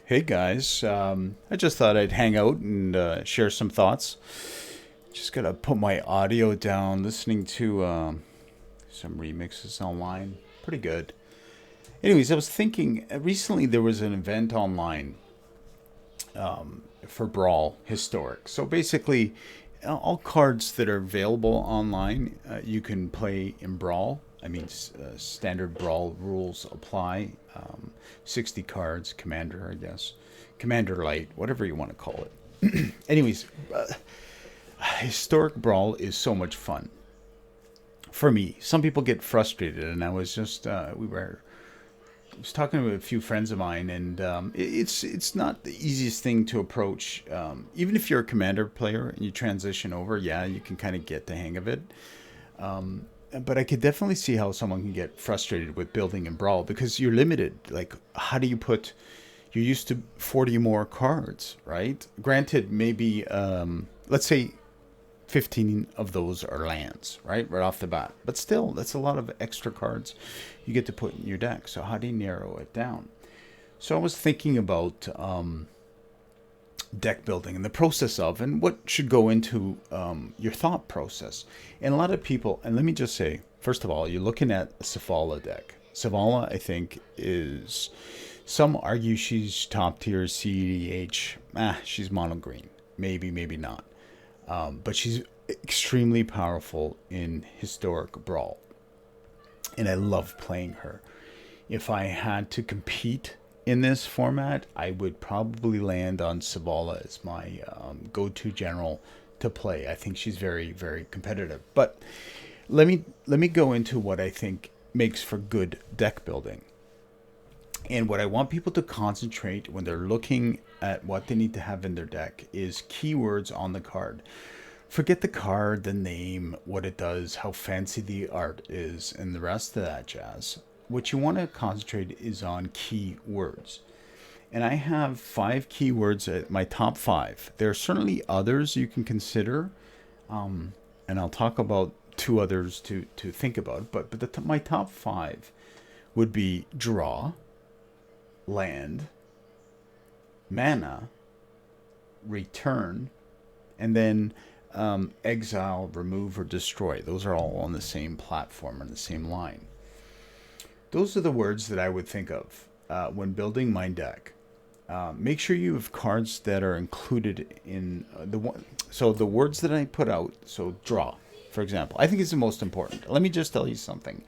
Hey guys, I just thought I'd hang out and share some thoughts. Just gotta put my audio down, listening to some remixes online. Pretty good. Anyways, I was thinking recently there was an event online for Brawl Historic. So basically, all cards that are available online, you can play in Brawl. I mean, standard Brawl rules apply. 60 cards, Commander, I guess. Commander Light, whatever you want to call it. Anyways, Historic Brawl is so much fun. For me, some people get frustrated, and I was just, I was talking to a few friends of mine, and it's not the easiest thing to approach. Even if you're a commander player and you transition over, yeah, you can kind of get the hang of it. But I could definitely see how someone can get frustrated with building in Brawl because you're limited. Like, how do you put? You're used to 40 more cards, right? Granted, maybe let's say 15 of those are lands, right off the bat. But still, that's a lot of extra cards you get to put in your deck. So how do you narrow it down? So I was thinking about deck building and the process of, and what should go into your thought process. And a lot of people, and let me just say, first of all, you're looking at a Savala deck. Savala, I think, is, some argue she's top tier CEDH. She's mono green. Maybe, maybe not. But she's extremely powerful in Historic Brawl. And I love playing her. If I had to compete in this format, I would probably land on Savala as my go-to general to play. I think she's very, very competitive. But let me go into what I think makes for good deck building. And what I want people to concentrate when they're looking at what they need to have in their deck is keywords on the card. Forget the card, the name, what it does, how fancy the art is, and the rest of that jazz. What you want to concentrate is on keywords. And I have 5 keywords at my top 5. There are certainly others you can consider, and I'll talk about 2 others to think about. But my top 5 would be draw, land, mana, return, and then exile, remove, or destroy. Those are all on the same platform and the same line. Those are the words that I would think of when building my deck. Make sure you have cards that are included in the one. So the words that I put out. So draw, for example, I think is the most important. Let me just tell you something.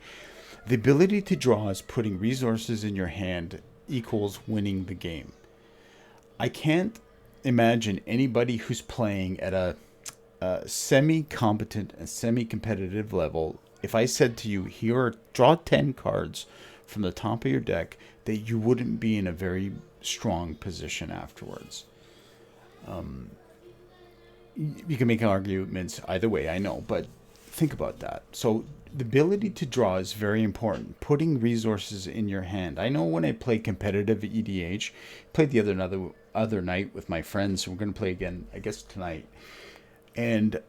The ability to draw is putting resources in your hand equals winning the game. I can't imagine anybody who's playing at a semi-competent and semi-competitive level. If I said to you, here, draw 10 cards from the top of your deck, that you wouldn't be in a very strong position afterwards. You can make arguments either way, I know, but think about that. So the ability to draw is very important. Putting resources in your hand. I know when I play competitive EDH, played the other night with my friends. We're going to play again, I guess tonight, and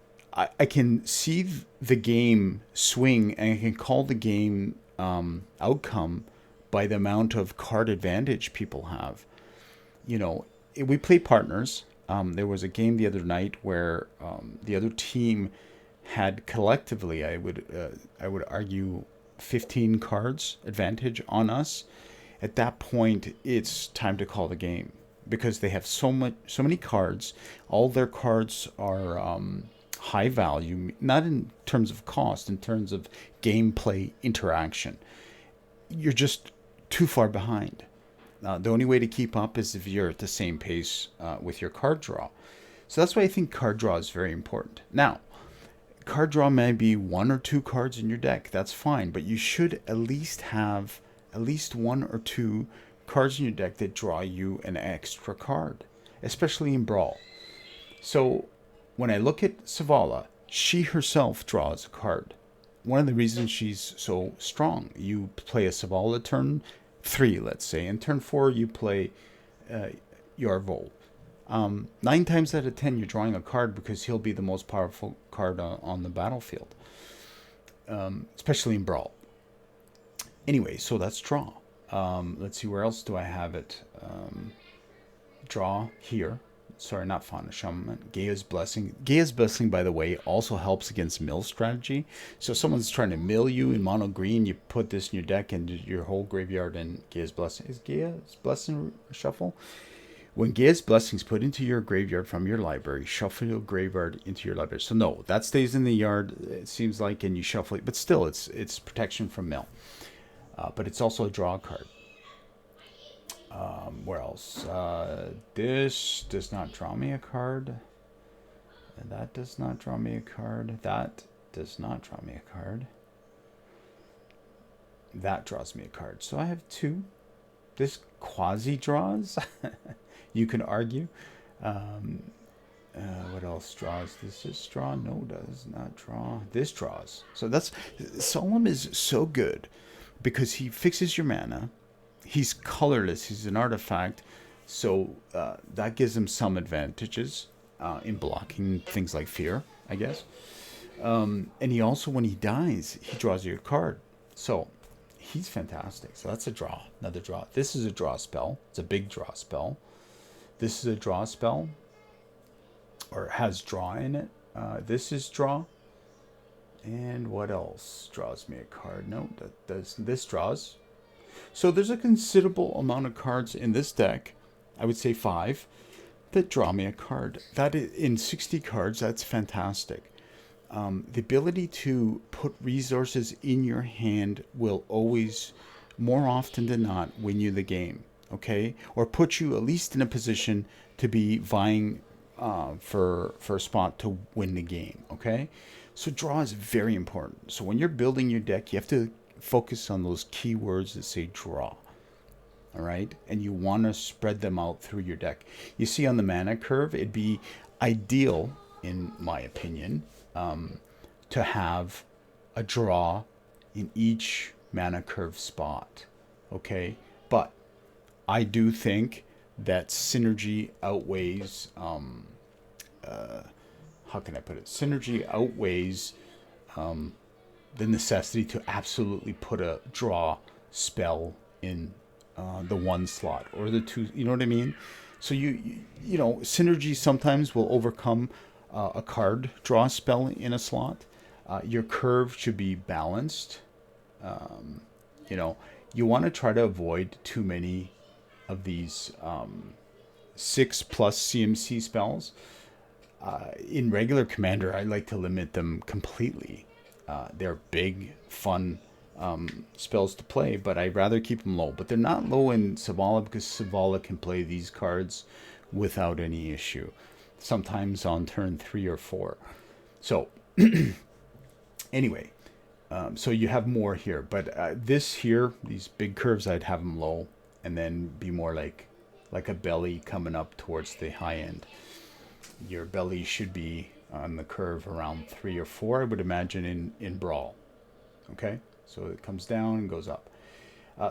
I can see the game swing, and I can call the game outcome by the amount of card advantage people have. You know, we play partners. There was a game the other night where the other team had collectively, I would argue, 15 cards advantage on us. At that point, it's time to call the game because they have so many cards. All their cards are high value, not in terms of cost, in terms of gameplay interaction. You're just too far behind. The only way to keep up is if you're at the same pace with your card draw. So that's why I think card draw is very important. Now, card draw may be 1 or 2 cards in your deck. That's fine, but you should at least have at least 1 or 2 cards in your deck that draw you an extra card, especially in Brawl. So when I look at Savala, she herself draws a card. One of the reasons she's so strong, you play a Savala turn 3, let's say, and turn 4 you play Yarvol. 9 times out of 10 you're drawing a card because he'll be the most powerful card on the battlefield, especially in Brawl. Anyway, so that's draw. Let's see, where else do I have it? draw here. Sorry, not Fauna Shaman. Gaia's Blessing. Gaia's Blessing, by the way, also helps against mill strategy. So if someone's trying to mill you in mono green, you put this in your deck and your whole graveyard in Gaia's Blessing. Is Gaia's Blessing shuffle? When Gaia's Blessings put into your graveyard from your library, shuffle your graveyard into your library. So no, that stays in the yard, it seems like, and you shuffle it. But still, it's protection from mill. But it's also a draw card. Where else? This does not draw me a card. And that does not draw me a card. That does not draw me a card. That draws me a card. So I have two. This quasi draws. You can argue. What else draws? Does this draw? No, does not draw. This draws. So that's Solemn is so good because he fixes your mana. He's colorless. He's an artifact, so that gives him some advantages in blocking things like fear, I guess. And he also, when he dies, he draws you a card. So he's fantastic. So that's a draw, another draw. This is a draw spell. It's a big draw spell. This is a draw spell, or has draw in it. This is draw. And what else draws me a card? No, that does. This draws. So there's a considerable amount of cards in this deck, I would say 5, that draw me a card. That is, in 60 cards, that's fantastic. The ability to put resources in your hand will always, more often than not, win you the game, okay? Or put you at least in a position to be vying for a spot to win the game, okay? So draw is very important. So when you're building your deck, you have to focus on those keywords that say draw. All right, and you want to spread them out through your deck. You see on the mana curve, it'd be ideal, in my opinion, to have a draw in each mana curve spot. Okay, but I do think that synergy outweighs. How can I put it? Synergy outweighs the necessity to absolutely put a draw spell in the 1 slot or the 2. You know what I mean? So you know, synergy sometimes will overcome a card draw spell in a slot. Your curve should be balanced. You know, you want to try to avoid too many of these 6+ CMC spells. In regular Commander, I like to limit them completely. They're big, fun spells to play, but I'd rather keep them low. But they're not low in Savala because Savala can play these cards without any issue, sometimes on turn 3 or 4. So anyway, so you have more here, but this here, these big curves, I'd have them low and then be more like a belly coming up towards the high end. Your belly should be on the curve around 3 or 4, I would imagine, in Brawl. Okay, so it comes down and goes up.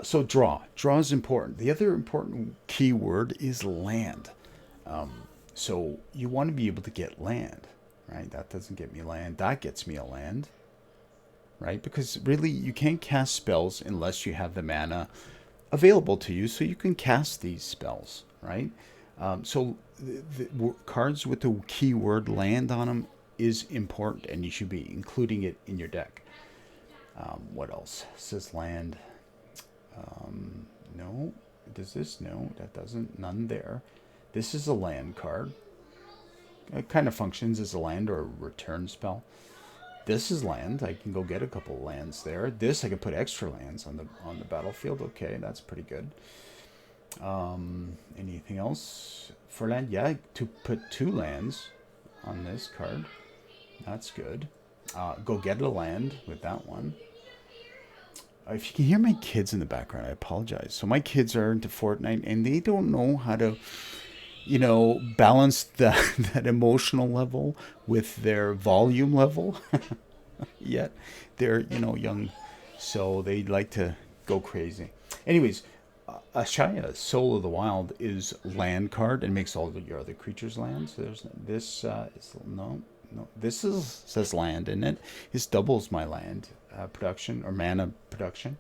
So draw is important. The other important keyword is land. So you want to be able to get land, right? That doesn't get me land. That gets me a land, right? Because really, you can't cast spells unless you have the mana available to you, so you can cast these spells, right? So the cards with the keyword land on them is important, and you should be including it in your deck. What else? It says land. No. Does this? No, that doesn't. None there. This is a land card. It kind of functions as a land or a return spell. This is land. I can go get a couple lands there. This, I can put extra lands on the battlefield. Okay, that's pretty good. Anything else for land? Yeah, to put 2 lands on this card. That's good. Go get a land with that one. If you can hear my kids in the background, I apologize. So my kids are into Fortnite, and they don't know how to, you know, balance that emotional level with their volume level yet. They're, you know, young, so they like to go crazy. Anyways, Ashaya, Soul of the Wild, is land card and makes all of your other creatures land. So there's this. No. This says land in it. This doubles my land production or mana production.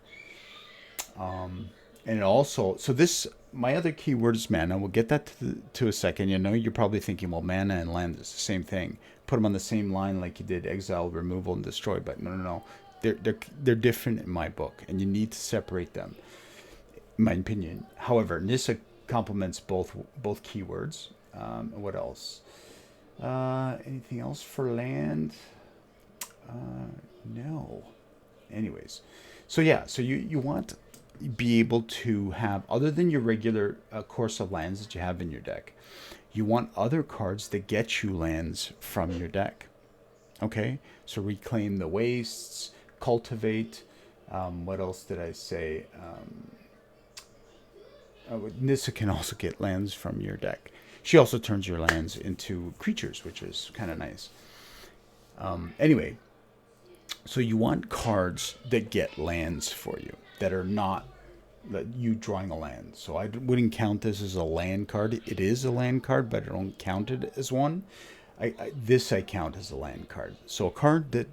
And it also, so this, my other keyword is mana. We'll get that to a second. You know, you're probably thinking, well, mana and land is the same thing. Put them on the same line like you did exile, removal, and destroy. But no, no, no. They're different in my book, and you need to separate them, in my opinion. However, Nissa complements both keywords. What else? Anything else for land? No. Anyways, so yeah, so you want to be able to have, other than your regular course of lands that you have in your deck, you want other cards that get you lands from your deck. Okay, so Reclaim the Wastes, Cultivate. What else did I say? Nissa can also get lands from your deck. She also turns your lands into creatures, which is kind of nice. Anyway, so you want cards that get lands for you, that are not that you drawing a land. So I wouldn't count this as a land card. It is a land card, but I don't count it as one. This I count as a land card. So a card that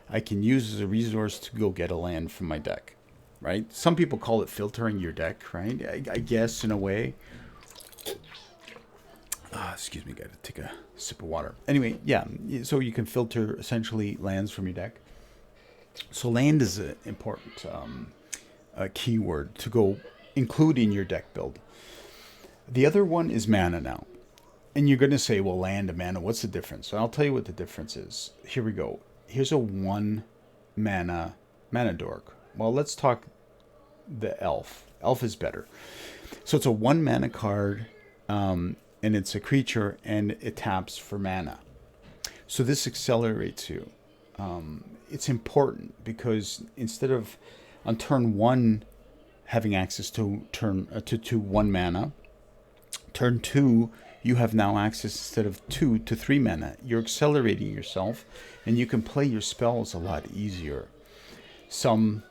I can use as a resource to go get a land from my deck, right? Some people call it filtering your deck, right? I guess in a way. Excuse me, gotta take a sip of water. Anyway, yeah, so you can filter essentially lands from your deck. So land is an important keyword to go include in your deck build. The other one is mana now. And you're going to say, well, land and mana, what's the difference? So I'll tell you what the difference is. Here we go. Here's a 1 mana dork. Well, let's talk the elf. Elf is better. So it's a 1 mana card, and it's a creature, and it taps for mana. So this accelerates you. It's important because instead of on turn 1 having access to to 1 mana, turn 2 you have now access instead of 2 to 3 mana. You're accelerating yourself, and you can play your spells a lot easier. Some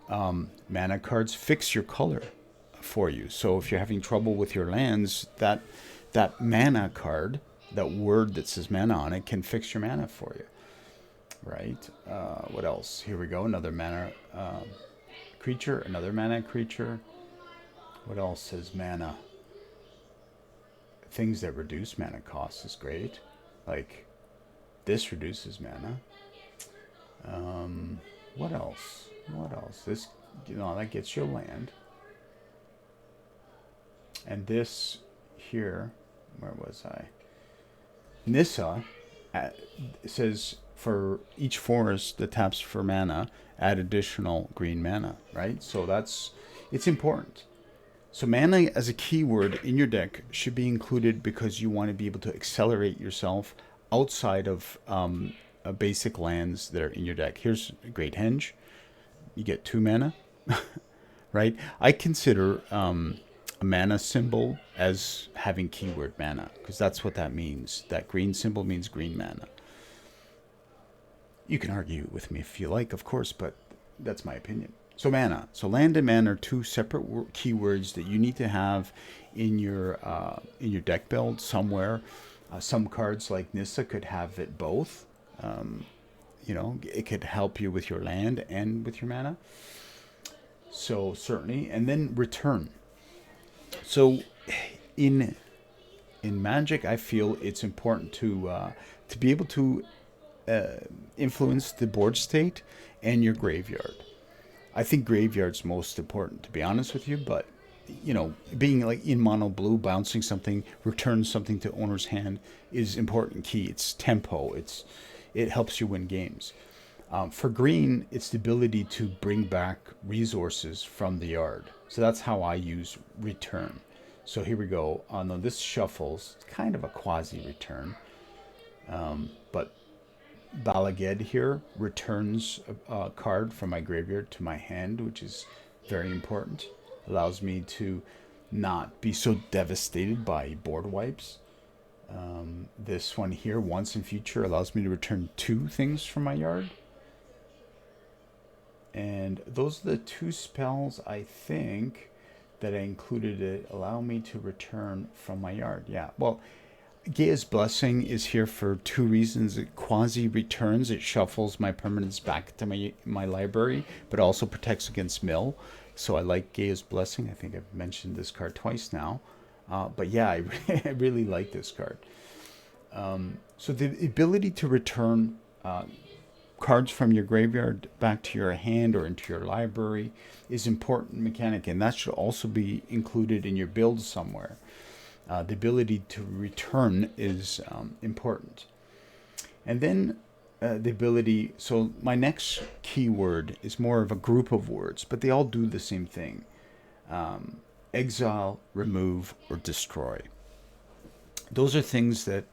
mana cards fix your color for you. So if you're having trouble with your lands, that mana card, that word that says mana on it, can fix your mana for you. Right? What else? Here we go. Another mana creature. Another mana creature. What else says mana? Things that reduce mana costs is great. Like this reduces mana. What else? What else? This, that gets you land. And this here, where was I? Nissa says for each forest that taps for mana, add additional green mana, right? So it's important. So mana as a keyword in your deck should be included because you want to be able to accelerate yourself outside of basic lands that are in your deck. Here's a Great Henge. You get 2 mana, right? I consider a mana symbol as having keyword mana because that's what that means. That green symbol means green mana. You can argue with me if you like, of course, but that's my opinion. So mana. So land and mana are 2 separate keywords that you need to have in your deck build somewhere. Some cards like Nissa could have it both. It could help you with your land and with your mana. So certainly, and then return. So in Magic, I feel it's important to be able to influence the board state and your graveyard. I think graveyard's most important, to be honest with you, but being like in mono blue, bouncing something, return something to owner's hand is important key. It's tempo. It helps you win games. For green, it's the ability to bring back resources from the yard. So that's how I use return. So here we go. This shuffles. It's kind of a quasi return, but Balaged here returns a card from my graveyard to my hand, which is very important. Allows me to not be so devastated by board wipes. This one here, once in future, allows me to return 2 things from my yard. And those are the 2 spells, I think, that I included that allow me to return from my yard. Yeah, well, Gaia's Blessing is here for 2 reasons. It quasi returns, it shuffles my permanents back to my library, but also protects against mill. So I like Gaia's Blessing. I think I've mentioned this card twice now. But yeah, I really like this card. So the ability to return cards from your graveyard back to your hand or into your library is important mechanic, and that should also be included in your build somewhere. The ability to return is important. And then the ability, so my next keyword is more of a group of words, but they all do the same thing. Exile, remove, or destroy. Those are things that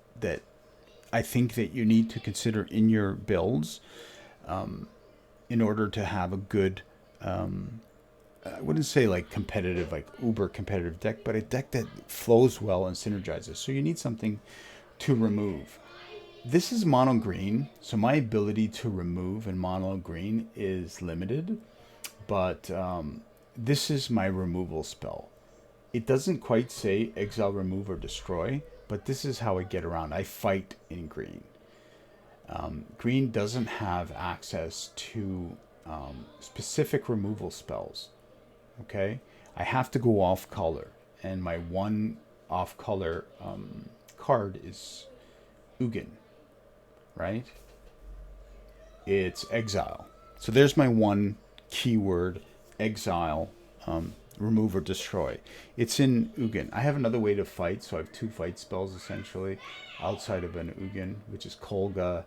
I think that you need to consider in your builds in order to have a good, I wouldn't say like competitive, like uber competitive deck, but a deck that flows well and synergizes. So you need something to remove. This is mono green, so my ability to remove in mono green is limited, but this is my removal spell. It doesn't quite say exile, remove, or destroy, but this is how I get around. I fight in green. Green doesn't have access to specific removal spells. Okay, I have to go off color, and my one off color card is Ugin, right? It's exile. So there's my one keyword, exile, remove or destroy. It's in Ugin. I have another way to fight, so I have two fight spells essentially outside of an Ugin, which is Kolga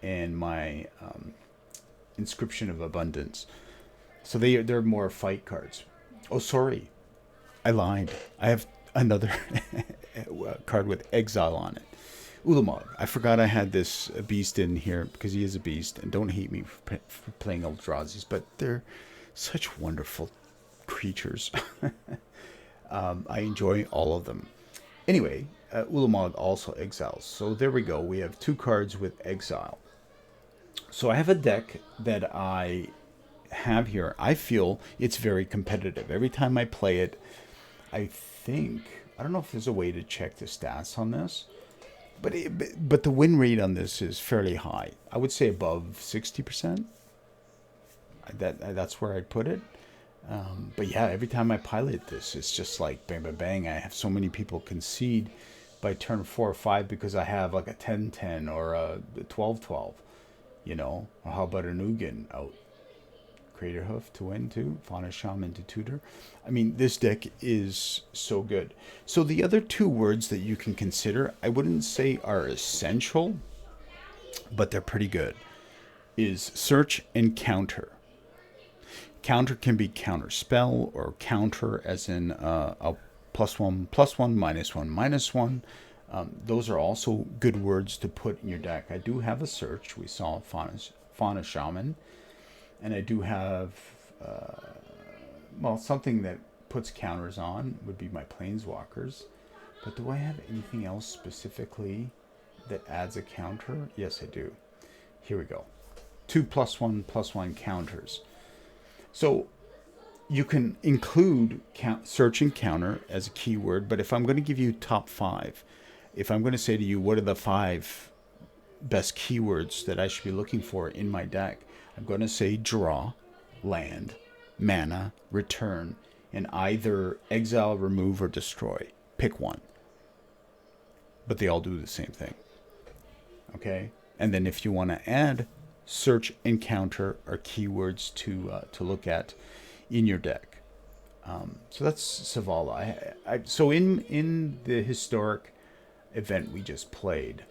and my Inscription of Abundance. So they're more fight cards. Oh, sorry, I lied. I have another card with exile on it. Ulamog. I forgot I had this beast in here because he is a beast, and don't hate me for playing Eldrazi's, but they're such wonderful creatures. I enjoy all of them. Anyway, Ulamog also exiles. So there we go. We have two cards with exile. So I have a deck that I have here. I feel it's very competitive. Every time I play it, I don't know if there's a way to check the stats on this, but the win rate on this is fairly high. I would say above 60%. That's where I'd put it. But yeah, every time I pilot this, it's just like bang, bang, bang. I have so many people concede by turn 4 or 5 because I have like a 10-10 or a 12-12, Or how about an Ugin out? Craterhoof to win too, Fauna Shaman to tutor. I mean, this deck is so good. So the other two words that you can consider, I wouldn't say are essential, but they're pretty good, is search and counter. Counter can be counter spell or counter as in a +1/+1, -1/-1. Those are also good words to put in your deck. I do have a search. We saw Fauna Shaman. And I do have, something that puts counters on would be my Planeswalkers. But do I have anything else specifically that adds a counter? Yes, I do. Here we go. 2 +1/+1 counters. So you can include search and counter as a keyword, but if I'm going to give you top 5, if I'm going to say to you, what are the 5 best keywords that I should be looking for in my deck, I'm going to say draw, land, mana, return, and either exile, remove, or destroy. Pick one. But they all do the same thing. Okay? And then if you want to add search and counter are keywords to look at in your deck. So that's Savala. So in the historic event we just played,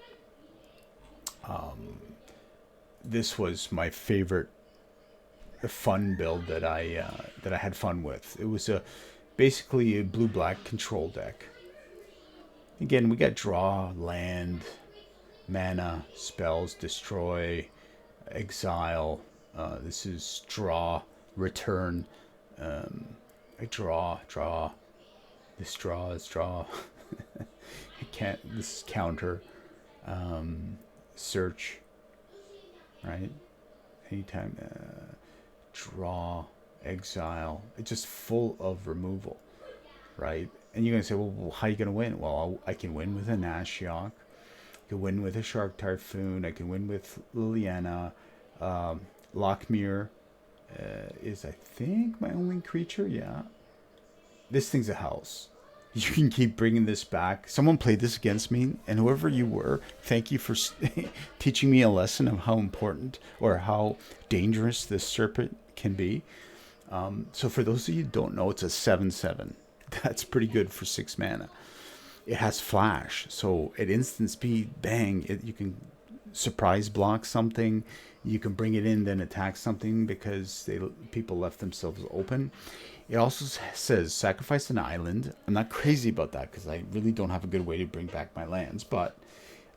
this was my favorite fun build that I had fun with. It was basically a blue-black control deck. Again, we got draw, land, mana, spells, destroy, exile. This is draw, return. I draw. This draw is draw. This is counter. Search. Right? Anytime. Draw, exile. It's just full of removal. Right? And you're going to say, well, how are you going to win? Well, I can win with an Ashiok. I can win with a Shark Typhoon. I can win with Liliana, Lockmere, is, I think, my only creature. Yeah. This thing's a house. You can keep bringing this back. Someone played this against me, and whoever you were, thank you for teaching me a lesson of how important or how dangerous this serpent can be. So for those of you who don't know, it's a 7/7. That's pretty good for 6 mana. It has flash, so at instant speed, bang, you can surprise block something. You can bring it in, then attack something because people left themselves open. It also says sacrifice an island. I'm not crazy about that because I really don't have a good way to bring back my lands, but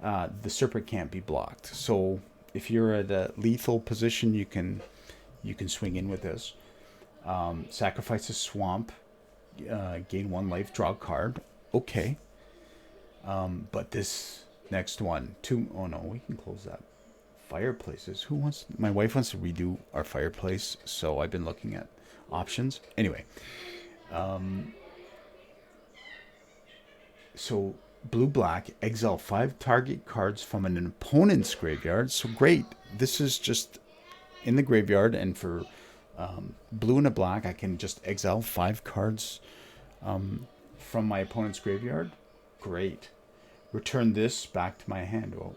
the serpent can't be blocked. So if you're at a lethal position, you can swing in with this. Sacrifice a swamp, gain 1 life, draw a card. Okay. But this next one, oh no, we can close that. Fireplaces. My wife wants to redo our fireplace, so I've been looking at options. Anyway, so blue-black, exile 5 target cards from an opponent's graveyard. So great. This is just in the graveyard, and for blue and a black, I can just exile 5 cards from my opponent's graveyard. Great. Return this back to my hand. Oh.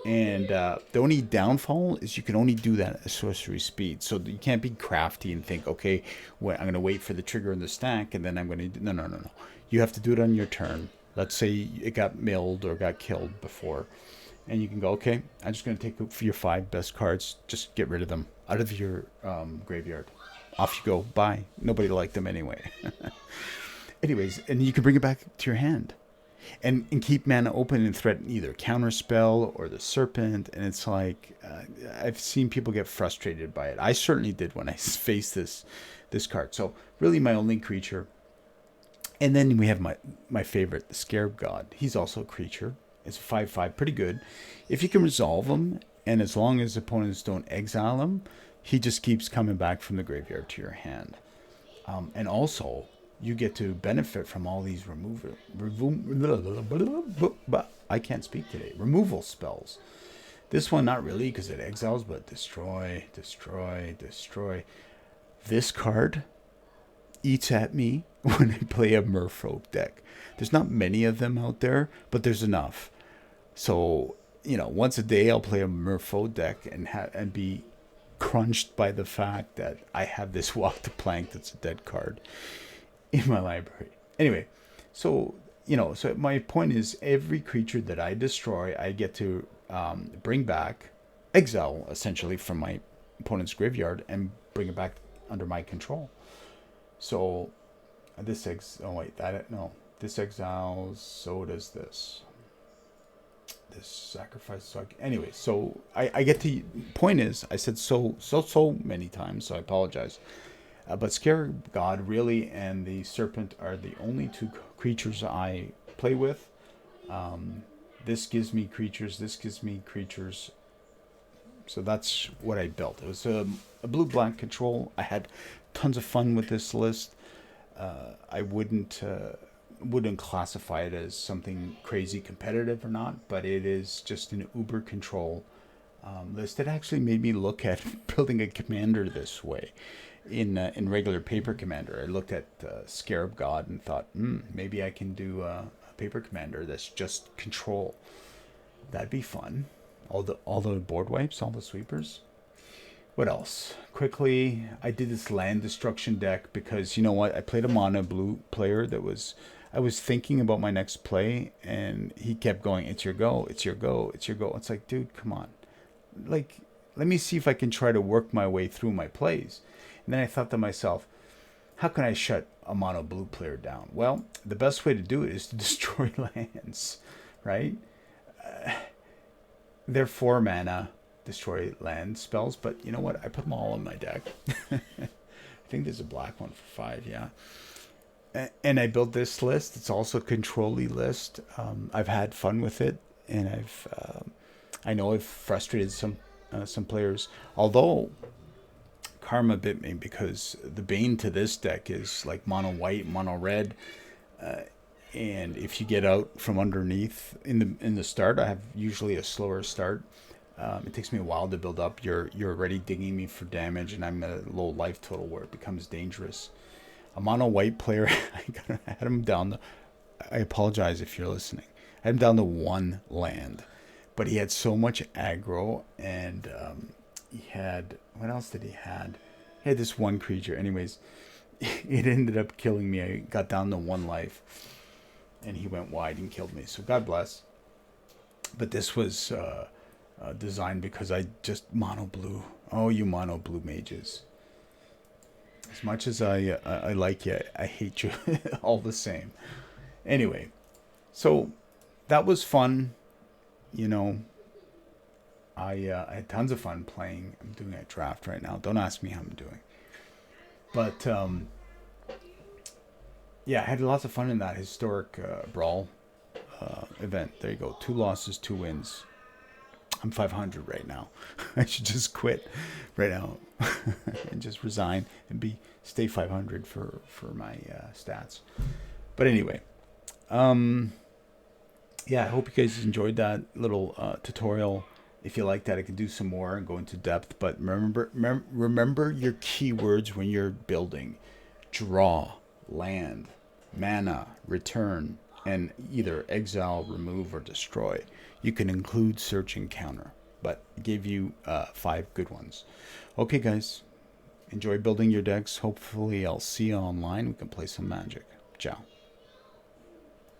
And the only downfall is you can only do that at sorcery speed. So you can't be crafty and think, okay, I'm going to wait for the trigger in the stack, and then I'm going to... No. You have to do it on your turn. Let's say it got milled or got killed before. And you can go, okay, I'm just going to take for your 5 best cards. Just get rid of them out of your graveyard. Off you go. Bye. Nobody liked them anyway. Anyways, and you can bring it back to your hand. And keep mana open and threaten either counterspell or the serpent. And it's like, I've seen people get frustrated by it. I certainly did when I faced this card. So really my only creature. And then we have my favorite, the Scarab God. He's also a creature. It's a 5/5, pretty good. If you can resolve him, and as long as opponents don't exile him, he just keeps coming back from the graveyard to your hand. And also, you get to benefit from all these I can't speak today. Removal spells. This one, not really, because it exiles, but destroy. This card eats at me when I play a Merfolk deck. There's not many of them out there, but there's enough. So, once a day I'll play a Merfolk deck and be crunched by the fact that I have this Walk the Plank that's a dead card in my library. Anyway, so my point is, every creature that I destroy, I get to bring back, exile essentially from my opponent's graveyard, and bring it back under my control. So this this exiles, so does this sacrifice. So anyway, so I get the point is, I said so many times, so I apologize. But Scarab God really and the Serpent are the only 2 creatures I play with. This gives me creatures. This gives me creatures. So that's what I built. It was a blue-black control. I had tons of fun with this list. I wouldn't classify it as something crazy competitive or not, but it is just an uber control list. It actually made me look at building a commander this way. In regular paper commander, I looked at Scarab God and thought, maybe I can do a paper commander that's just control. That'd be fun. All the board wipes, all the sweepers. What else? Quickly, I did this land destruction deck because, you know what? I played a mono blue player I was thinking about my next play, and he kept going, it's your go, it's your go, it's your go. It's like, dude, come on. Like, let me see if I can try to work my way through my plays. And then I thought to myself, how can I shut a mono blue player down? Well, the best way to do it is to destroy lands, right? They're 4 mana destroy land spells, but you know what? I put them all in my deck. I think there's a black one for 5, yeah. And I built this list. It's also a control-y list. I've had fun with it, and I know I've frustrated some players. Although karma bit me, because the bane to this deck is like mono white, mono red, and if you get out from underneath in the start, I have usually a slower start. It takes me a while to build up. You're already digging me for damage, and I'm at a low life total where it becomes dangerous. A mono white player, I had him down to, I apologize if you're listening. I had him down to 1 land, but he had so much aggro, and he had, what else did he had? He had this one creature. Anyways, it ended up killing me. I got down to 1 life, and he went wide and killed me. So God bless. But this was designed because I just mono blue. Oh, you mono blue mages! As much as I like you, I hate you all the same. Anyway, so that was fun. You know, I had tons of fun playing. I'm doing a draft right now. Don't ask me how I'm doing, but yeah, I had lots of fun in that historic brawl event. There you go. 2 losses, 2 wins. I'm 500 right now. I should just quit right now and just resign and stay 500 for my stats. But anyway, yeah, I hope you guys enjoyed that little tutorial. If you like that, I can do some more and go into depth. But remember your keywords when you're building: draw, land, mana, return, and either exile, remove, or destroy. You can include search and counter, but I gave you 5 good ones. Okay, guys, enjoy building your decks. Hopefully I'll see you online. We can play some Magic. Ciao.